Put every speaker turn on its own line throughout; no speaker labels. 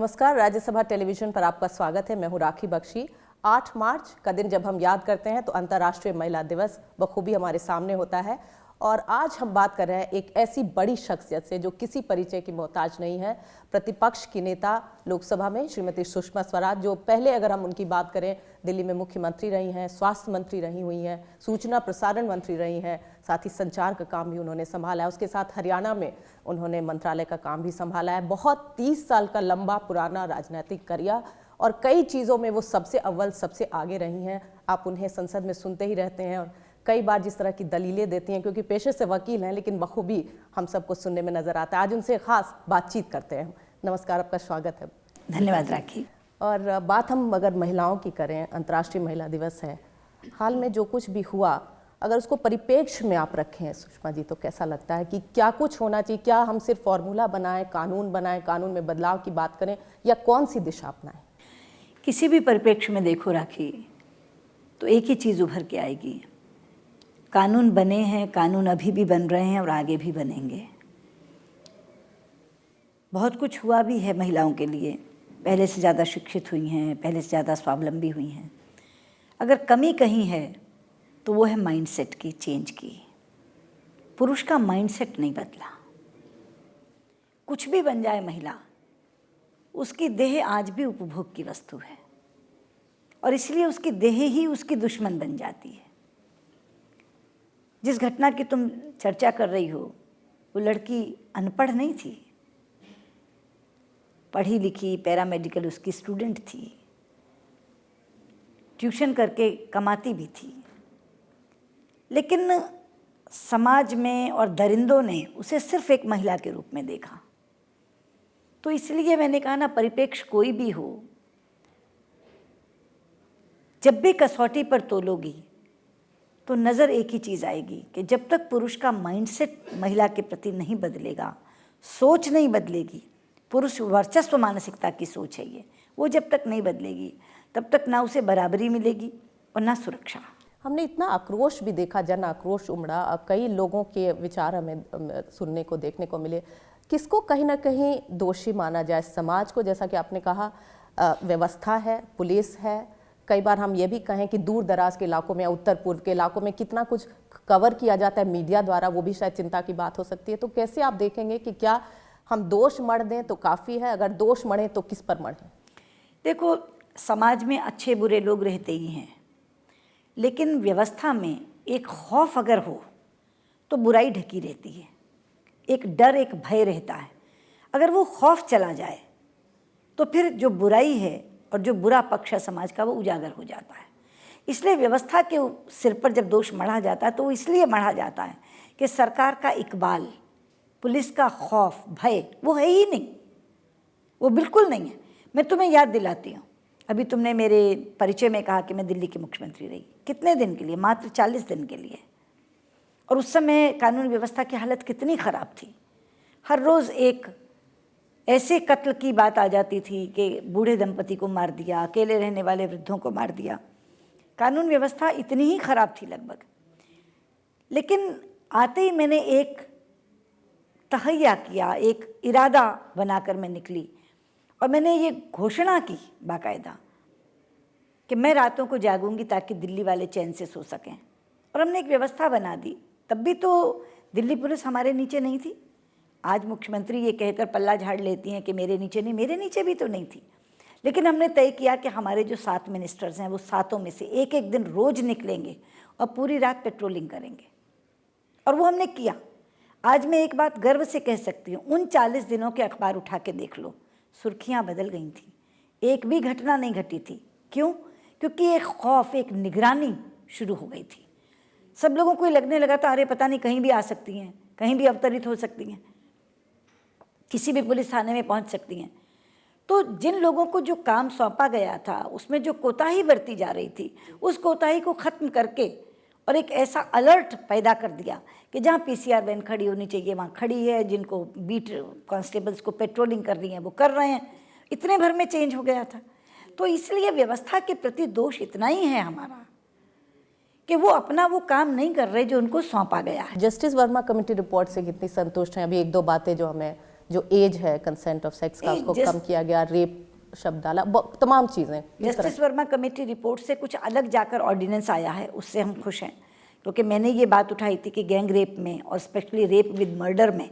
नमस्कार, राज्यसभा टेलीविजन पर आपका स्वागत है। मैं हूं राखी बख्शी। 8 मार्च का दिन जब हम याद करते हैं तो अंतर्राष्ट्रीय महिला दिवस बखूबी हमारे सामने होता है। और आज हम बात कर रहे हैं एक ऐसी बड़ी शख्सियत से जो किसी परिचय की मोहताज नहीं है, प्रतिपक्ष की नेता लोकसभा में श्रीमती सुषमा स्वराज, जो पहले अगर हम उनकी बात करें दिल्ली में मुख्यमंत्री रही हैं, स्वास्थ्य मंत्री रही हुई हैं, सूचना प्रसारण मंत्री रही हैं, साथ ही संचार का काम भी उन्होंने संभाला है। उसके साथ हरियाणा में उन्होंने मंत्रालय का काम भी संभाला है। बहुत 30 साल का लंबा पुराना राजनीतिक करियर और कई चीज़ों में वो सबसे अव्वल सबसे आगे रही हैं। आप उन्हें संसद में सुनते ही रहते हैं और कई बार जिस तरह की दलीलें देती हैं, क्योंकि पेशे से वकील हैं लेकिन बखूबी हम सबको सुनने में नजर आता है। आज उनसे खास बातचीत करते हैं। नमस्कार, आपका स्वागत है।
धन्यवाद राखी।
और बात हम अगर महिलाओं की करें, अंतर्राष्ट्रीय महिला दिवस है, हाल में जो कुछ भी हुआ अगर उसको परिप्रेक्ष्य में आप रखें सुषमा जी, तो कैसा लगता है कि क्या कुछ होना चाहिए? क्या हम सिर्फ फॉर्मूला बनाएं, कानून में बदलाव की बात करें, या कौन सी दिशा अपनाएं?
किसी भी परिप्रेक्ष्य में देखो राखी, तो एक ही चीज़ उभर के आएगी। कानून बने हैं, कानून अभी भी बन रहे हैं और आगे भी बनेंगे। बहुत कुछ हुआ भी है महिलाओं के लिए, पहले से ज़्यादा शिक्षित हुई हैं, पहले से ज़्यादा स्वावलंबी हुई हैं। अगर कमी कहीं है तो वो है माइंडसेट की, चेंज की। पुरुष का माइंडसेट नहीं बदला। कुछ भी बन जाए महिला, उसकी देह आज भी उपभोग की वस्तु है और इसलिए उसकी देह ही उसकी दुश्मन बन जाती है। जिस घटना की तुम चर्चा कर रही हो, वो लड़की अनपढ़ नहीं थी, पढ़ी लिखी पैरामेडिकल उसकी स्टूडेंट थी, ट्यूशन करके कमाती भी थी, लेकिन समाज में और दरिंदों ने उसे सिर्फ एक महिला के रूप में देखा। तो इसलिए मैंने कहा ना, परिप्रेक्ष्य कोई भी हो, जब भी कसौटी पर तोलोगी तो नज़र एक ही चीज़ आएगी कि जब तक पुरुष का माइंडसेट महिला के प्रति नहीं बदलेगा, सोच नहीं बदलेगी, पुरुष वर्चस्व मानसिकता की सोच है ये, वो जब तक नहीं बदलेगी तब तक ना उसे बराबरी मिलेगी और ना सुरक्षा।
हमने इतना आक्रोश भी देखा, जन आक्रोश उमड़ा, कई लोगों के विचार हमें सुनने को देखने को मिले। किसको कहीं ना कहीं दोषी माना जाए? समाज को, जैसा कि आपने कहा, व्यवस्था है, पुलिस है, कई बार हम ये भी कहें कि दूर दराज के इलाकों में, उत्तर पूर्व के इलाकों में कितना कुछ कवर किया जाता है मीडिया द्वारा, वो भी शायद चिंता की बात हो सकती है। तो कैसे आप देखेंगे कि क्या हम दोष मढ़ दें तो काफ़ी है? अगर दोष मढ़ें तो किस पर मढ़ें?
देखो, समाज में अच्छे बुरे लोग रहते ही हैं, लेकिन व्यवस्था में एक खौफ अगर हो तो बुराई ढकी रहती है, एक डर, एक भय रहता है। अगर वो खौफ चला जाए तो फिर जो बुराई है और जो बुरा पक्ष है समाज का, वो उजागर हो जाता है। इसलिए व्यवस्था के सिर पर जब दोष मढ़ा जाता है तो वो इसलिए मढ़ा जाता है कि सरकार का इकबाल, पुलिस का खौफ, भय वो है ही नहीं, वो बिल्कुल नहीं है। मैं तुम्हें याद दिलाती हूँ, अभी तुमने मेरे परिचय में कहा कि मैं दिल्ली की मुख्यमंत्री रही। कितने दिन के लिए? मात्र 40 दिन के लिए। और उस समय कानून व्यवस्था की हालत कितनी ख़राब थी। हर रोज़ एक ऐसे कत्ल की बात आ जाती थी कि बूढ़े दंपति को मार दिया, अकेले रहने वाले वृद्धों को मार दिया। कानून व्यवस्था इतनी ही ख़राब थी लगभग। लेकिन आते ही मैंने एक तहैया किया, एक इरादा बनाकर मैं निकली और मैंने ये घोषणा की बाकायदा कि मैं रातों को जागूंगी ताकि दिल्ली वाले चैन से सो सकें। और हमने एक व्यवस्था बना दी। तब भी तो दिल्ली पुलिस हमारे नीचे नहीं थी। आज मुख्यमंत्री ये कहकर पल्ला झाड़ लेती हैं कि मेरे नीचे नहीं, मेरे नीचे भी तो नहीं थी। लेकिन हमने तय किया कि हमारे जो 7 मिनिस्टर्स हैं वो 7 में से एक एक दिन रोज़ निकलेंगे और पूरी रात पेट्रोलिंग करेंगे। और वो हमने किया। आज मैं एक बात गर्व से कह सकती हूँ, उन 40 दिनों के अखबार उठा के देख लो, सुर्खियाँ बदल गई थी, एक भी घटना नहीं घटी थी। क्यों? क्योंकि एक खौफ, एक निगरानी शुरू हो गई थी। सब लोगों को लगने लगा था, अरे पता नहीं कहीं भी आ सकती हैं, कहीं भी अवतरित हो सकती हैं, किसी भी पुलिस थाने में पहुंच सकती हैं। तो जिन लोगों को जो काम सौंपा गया था उसमें जो कोताही बरती जा रही थी, उस कोताही को ख़त्म करके और एक ऐसा अलर्ट पैदा कर दिया कि जहाँ पीसीआर वैन खड़ी होनी चाहिए वहाँ खड़ी है, जिनको बीट कांस्टेबल्स को पेट्रोलिंग कर रही हैं वो कर रहे हैं। इतने भर में चेंज हो गया था। तो इसलिए व्यवस्था के प्रति दोष इतना ही है हमारा कि वो अपना वो काम नहीं कर रहे जो उनको सौंपा गया है।
जस्टिस वर्मा कमेटी रिपोर्ट से कितनी संतुष्ट हैं? अभी 1-2 बातें जो हमें जो एज है कंसेंट ऑफ सेक्स का उसको कम किया गया, रेप शब्द डाला, तमाम चीज़ें।
जस्टिस वर्मा कमेटी रिपोर्ट से कुछ अलग जाकर ऑर्डिनेंस आया है, उससे हम खुश हैं, क्योंकि मैंने ये बात उठाई थी कि गैंग रेप में और स्पेशली रेप विद मर्डर में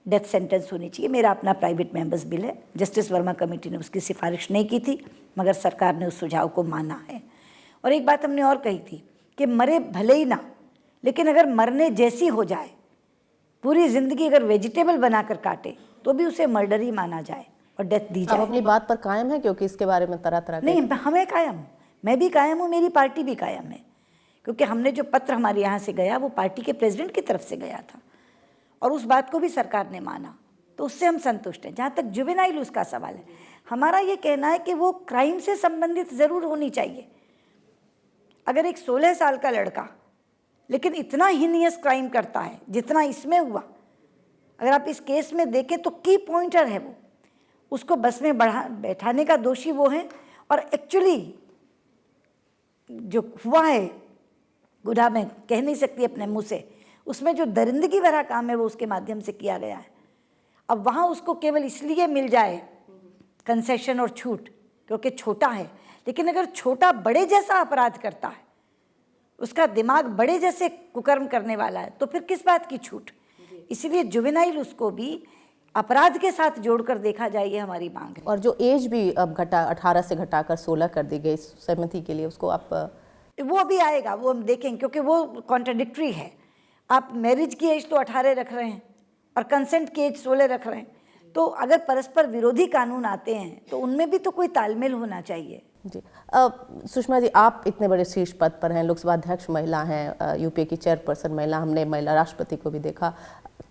डेथ सेंटेंस होनी चाहिए। मेरा अपना प्राइवेट मेंबर्स बिल है, जस्टिस वर्मा कमेटी ने उसकी सिफारिश नहीं की थी, मगर सरकार ने उस सुझाव को माना है। और एक बात हमने और कही थी कि मरे भले ही ना, लेकिन अगर मरने जैसी हो जाए, पूरी ज़िंदगी अगर वेजिटेबल बनाकर काटे तो भी उसे मर्डर ही माना जाए और डेथ दी जाए।
आप अपनी बात पर कायम है? क्योंकि इसके बारे में तरह तरह
नहीं, हमें कायम, मैं भी कायम हूँ, मेरी पार्टी भी कायम है, क्योंकि हमने जो पत्र हमारे यहाँ से गया वो पार्टी के प्रेसिडेंट की तरफ से गया था और उस बात को भी सरकार ने माना, तो उससे हम संतुष्ट हैं। जहाँ तक जुवेनाइल उसका सवाल है, हमारा ये कहना है कि वो क्राइम से संबंधित ज़रूर होनी चाहिए। अगर एक 16 साल का लड़का लेकिन इतना हीनियस क्राइम करता है जितना इसमें हुआ, अगर आप इस केस में देखें तो की पॉइंटर है वो, उसको बस में बैठाने का दोषी वो है, और एक्चुअली जो हुआ है गुनाह में कह नहीं सकती अपने मुंह से, उसमें जो दरिंदगी भरा काम है वो उसके माध्यम से किया गया है। अब वहाँ उसको केवल इसलिए मिल जाए कंसेशन और छूट क्योंकि छोटा है, लेकिन अगर छोटा बड़े जैसा अपराध करता है, उसका दिमाग बड़े जैसे कुकर्म करने वाला है, तो फिर किस बात की छूट। इसलिए जुवेनाइल उसको भी अपराध के साथ जोड़कर देखा जाए, ये हमारी मांग है।
और जो एज भी अब 18 से घटाकर 16 कर दी गई सहमति के लिए, उसको आप
वो अभी आएगा, वो हम देखेंगे, क्योंकि वो कॉन्ट्राडिक्टरी है। आप मैरिज की एज तो 18 रख रहे हैं और कंसेंट की एज 16 रख रहे हैं, तो अगर परस्पर विरोधी कानून आते हैं तो उनमें भी तो कोई तालमेल होना चाहिए।
जी सुषमा जी, आप इतने बड़े शीर्ष पद पर हैं, लोकसभा अध्यक्ष महिला हैं, यूपीए की चेयरपर्सन महिला, हमने महिला राष्ट्रपति को भी देखा।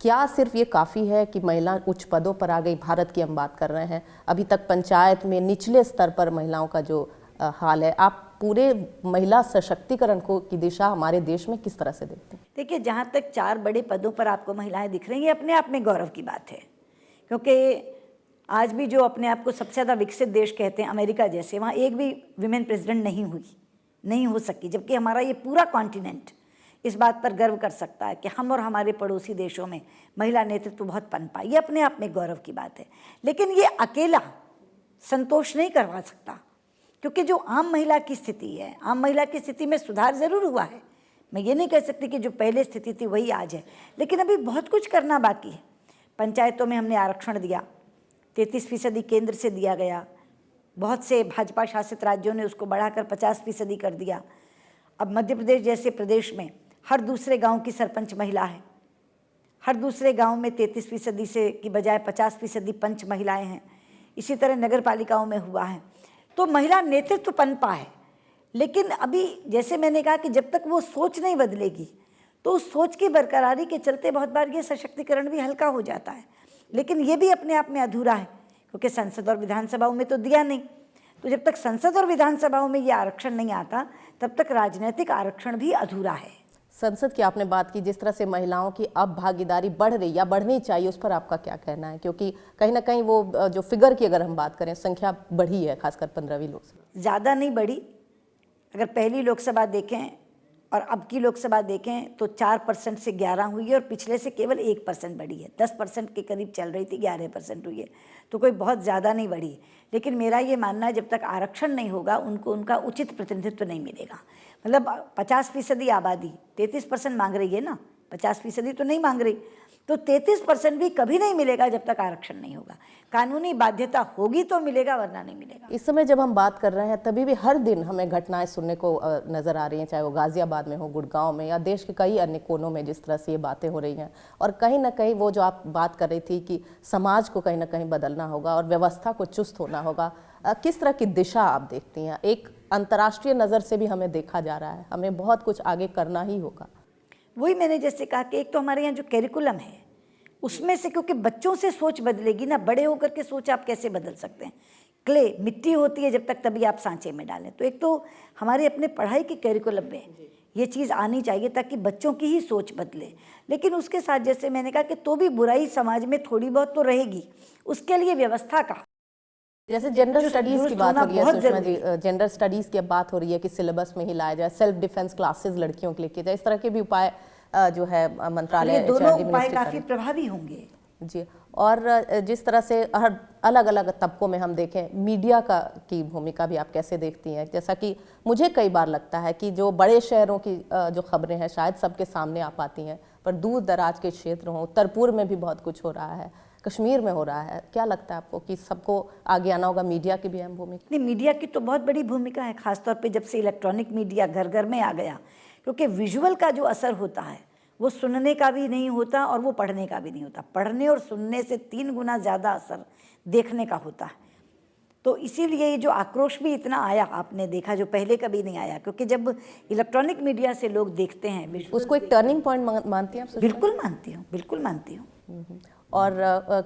क्या सिर्फ ये काफ़ी है कि महिला उच्च पदों पर आ गई? भारत की हम बात कर रहे हैं, अभी तक पंचायत में निचले स्तर पर महिलाओं का जो हाल है, आप पूरे महिला सशक्तिकरण को की दिशा हमारे देश में किस तरह से देखते हैं?
देखिए, जहाँ तक 4 बड़े पदों पर आपको महिलाएं दिख रही हैं, ये अपने आप में गौरव की बात है, क्योंकि आज भी जो अपने आप को सबसे ज़्यादा विकसित देश कहते हैं, अमेरिका जैसे, वहाँ एक भी विमेन प्रेसिडेंट नहीं हो सकी, जबकि हमारा ये पूरा कॉन्टिनेंट इस बात पर गर्व कर सकता है कि हम और हमारे पड़ोसी देशों में महिला नेतृत्व बहुत पनपा। ये अपने आप में गौरव की बात है, लेकिन ये अकेला संतोष नहीं करवा सकता, क्योंकि जो आम महिला की स्थिति है, आम महिला की स्थिति में सुधार ज़रूर हुआ है। मैं ये नहीं कह सकती कि जो पहले स्थिति थी वही आज है, लेकिन अभी बहुत कुछ करना बाकी है। पंचायतों में हमने आरक्षण दिया, 33% केंद्र से दिया गया, बहुत से भाजपा शासित राज्यों ने उसको बढ़ाकर 50% कर दिया। अब मध्य प्रदेश जैसे प्रदेश में हर दूसरे गांव की सरपंच महिला है, हर दूसरे गांव में 33% से की बजाय 50% पंच महिलाएं हैं। इसी तरह नगर पालिकाओं में हुआ है, तो महिला नेतृत्व पनपा है। लेकिन अभी जैसे मैंने कहा कि जब तक वो सोच नहीं बदलेगी, तो उस सोच की बरकरारी के चलते बहुत बार ये सशक्तिकरण भी हल्का हो जाता है, लेकिन ये भी अपने आप में अधूरा है, क्योंकि संसद और विधानसभाओं में तो दिया नहीं। तो जब तक संसद और विधानसभाओं में ये आरक्षण नहीं आता, तब तक राजनीतिक आरक्षण भी अधूरा है।
संसद की आपने बात की, जिस तरह से महिलाओं की अब भागीदारी बढ़ रही या बढ़नी चाहिए, उस पर आपका क्या कहना है? क्योंकि कहीं ना कहीं वो जो फिगर की अगर हम बात करें, संख्या बढ़ी है, खासकर 15वीं लोकसभा।
ज़्यादा नहीं बढ़ी। अगर पहली लोकसभा देखें और अब की लोकसभा देखें तो 4% से 11 हुई है, और पिछले से केवल 1% बढ़ी है। 10% के करीब चल रही थी, 11% हुई है, तो कोई बहुत ज़्यादा नहीं बढ़ी। लेकिन मेरा ये मानना है, जब तक आरक्षण नहीं होगा उनको उनका उचित प्रतिनिधित्व नहीं मिलेगा। मतलब 50% आबादी 33% मांग रही है ना, 50% तो नहीं मांग रही, तो 33% भी कभी नहीं मिलेगा जब तक आरक्षण नहीं होगा। कानूनी बाध्यता होगी तो मिलेगा, वरना नहीं मिलेगा।
इस समय जब हम बात कर रहे हैं, तभी भी हर दिन हमें घटनाएं सुनने को नजर आ रही हैं, चाहे वो गाजियाबाद में हो, गुड़गांव में, या देश के कई अन्य कोनों में जिस तरह से ये बातें हो रही हैं। और कहीं ना कहीं वो जो आप बात कर रही थी कि समाज को कहीं ना कहीं बदलना होगा और व्यवस्था को चुस्त होना होगा, किस तरह की दिशा आप देखती हैं? एक अंतर्राष्ट्रीय नज़र से भी हमें देखा जा रहा है, हमें बहुत कुछ आगे करना ही होगा।
वही मैंने जैसे कहा कि एक तो हमारे यहाँ जो कैरिकुलम है उसमें से, क्योंकि बच्चों से सोच बदलेगी ना, बड़े होकर के सोच आप कैसे बदल सकते हैं? क्ले मिट्टी होती है जब तक, तभी आप सांचे में डालें। तो एक तो हमारे अपने पढ़ाई के कैरिकुलम में ये चीज़ आनी चाहिए ताकि बच्चों की ही सोच बदले। लेकिन उसके साथ जैसे मैंने कहा कि तो भी बुराई समाज में थोड़ी बहुत तो रहेगी, उसके लिए व्यवस्था का,
जैसे जेंडर स्टडीज की बात हो रही है सुषमा जी, जेंडर स्टडीज की अब बात हो रही है कि सिलेबस में ही लाया जाए, सेल्फ डिफेंस क्लासेस लड़कियों के लिए किए जाए, इस तरह के भी उपाय जो है मंत्रालय,
ये दोनों उपाय काफी प्रभावी होंगे।
जी। और जिस तरह से हर अलग अलग तबकों में हम देखें, मीडिया की भूमिका भी आप कैसे देखती हैं? जैसा कि मुझे कई बार लगता है कि जो बड़े शहरों की जो खबरें हैं शायद सबके सामने आ पाती हैं, पर दूर दराज के क्षेत्र हों, उत्तर पूर्व में भी बहुत कुछ हो रहा है, कश्मीर में हो रहा है, क्या लगता है आपको कि सबको आगे आना होगा? मीडिया की भी अहम भूमिका।
नहीं, मीडिया की तो बहुत बड़ी भूमिका है, खासतौर पे जब से इलेक्ट्रॉनिक मीडिया घर घर में आ गया, क्योंकि विजुअल का जो असर होता है वो सुनने का भी नहीं होता और वो पढ़ने का भी नहीं होता। पढ़ने और सुनने से 3 गुना ज़्यादा असर देखने का होता है। तो इसीलिए ये जो आक्रोश भी इतना आया, आपने देखा, जो पहले कभी नहीं आया, क्योंकि जब इलेक्ट्रॉनिक मीडिया से लोग देखते हैं,
उसको एक टर्निंग पॉइंट मानती हैं आप?
बिल्कुल मानती हूँ, बिल्कुल मानती हूँ।
और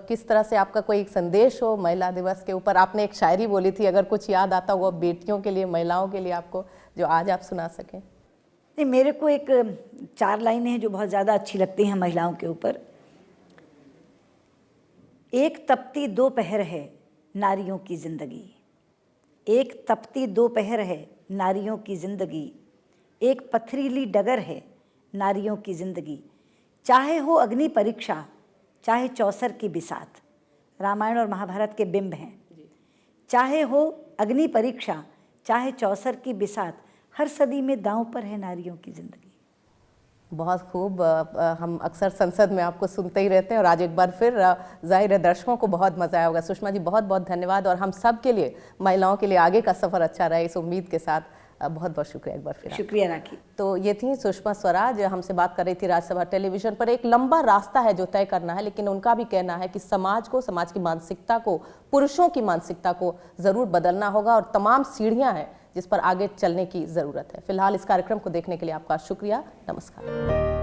किस तरह से आपका कोई एक संदेश हो महिला दिवस के ऊपर? आपने एक शायरी बोली थी, अगर कुछ याद आता हो बेटियों के लिए, महिलाओं के लिए आपको, जो आज आप सुना सकें।
नहीं, मेरे को एक 4 लाइनें हैं जो बहुत ज़्यादा अच्छी लगती हैं महिलाओं के ऊपर। एक तपती दोपहर है नारियों की ज़िंदगी, एक तपती दोपहर है नारियों की ज़िंदगी, एक पथरीली डगर है नारियों की ज़िंदगी, चाहे हो अग्नि परीक्षा चाहे चौसर की बिसात। रामायण और महाभारत के बिंब हैं। चाहे हो अग्नि परीक्षा चाहे चौसर की बिसात, हर सदी में दांव पर है नारियों की ज़िंदगी।
बहुत खूब। हम अक्सर संसद में आपको सुनते ही रहते हैं और आज एक बार फिर जाहिर है दर्शकों को बहुत मज़ा आया होगा। सुषमा जी, बहुत बहुत धन्यवाद, और हम सब के लिए, महिलाओं के लिए आगे का सफ़र अच्छा रहे, इस उम्मीद के साथ बहुत बहुत शुक्रिया एक बार फिर।
शुक्रिया राखी।
तो ये थी सुषमा स्वराज, हमसे बात कर रही थी राज्यसभा टेलीविजन पर। एक लंबा रास्ता है जो तय करना है, लेकिन उनका भी कहना है कि समाज को, समाज की मानसिकता को, पुरुषों की मानसिकता को ज़रूर बदलना होगा और तमाम सीढ़ियाँ हैं जिस पर आगे चलने की ज़रूरत है। फिलहाल इस कार्यक्रम को देखने के लिए आपका शुक्रिया। नमस्कार।